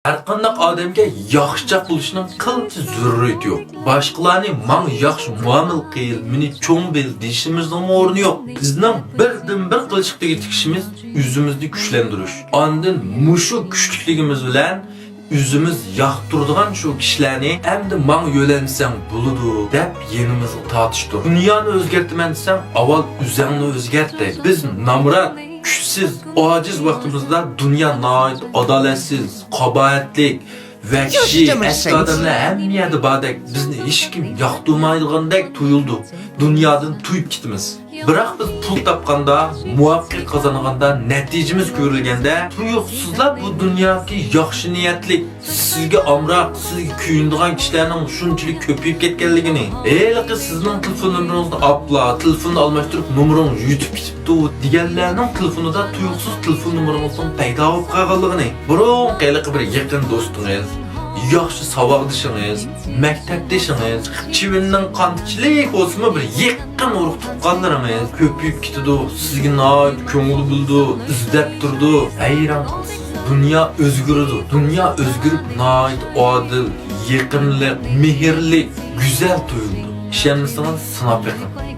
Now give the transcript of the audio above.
Her qandaq adamga yaxshicha bo'lishning qilchi zurriyati yo'q. Boshqalarning men yaxshi muomala qil, meni cho'ng bil deyishimizning o'rni yo'q. Bizning birdan-bir qilishdagi tikishimiz o'zimizni kuchlantirish. Ondan mushu kuchlikligimiz bilan o'zimiz yoqtiradigan shu kishilarni endi men yo'lansam bo'ladi deb yenimizga tortishdi. Dunyoni o'zgartiraman desam, avval o'zingni o'zgartir. Biz namrat kuchsiz, ojiz vaqtimizda dunyo noit, adolatsiz, qabohatlik ve kişi eski adamlar hamiyadi badek bizni hech kim yoqtirmaydigandek tuyuldu. Dunyodan tuyup gitimiz. Biroq biz pul topganda, muvaffaqiyat qozonganda, natijamiz ko'rilganda, tuyuqsizlar bu dunyoga yaxshi niyatlik, sizga amroq, sizga kuyundigan kishilarning shunchalik ko'payib ketganligini, eliqi sizning telefon nomeringizni apla, telefonni almashtirib nomeringiz yutib ketibdi deganlarning telefonida tuyuqsiz telefon nomeringizni paydo bo'lib qolganligini, burun eliqi bir yaqin do'stingiz, yaxshi savodishingiz, maktabdeshingiz, chivinning qanchalik bo'lsa bir yaqin urug' tuqqanlaringiz ko'payib ketdi. Sizga noit ko'ngil buldu, izlab turdi. Hayron qolasiz. Dünya o'zgaradi. Dünya o'zgarib noit odil, yaqinlik, mehrlik, go'zal tuyuldi. İşemizden sınap bakın.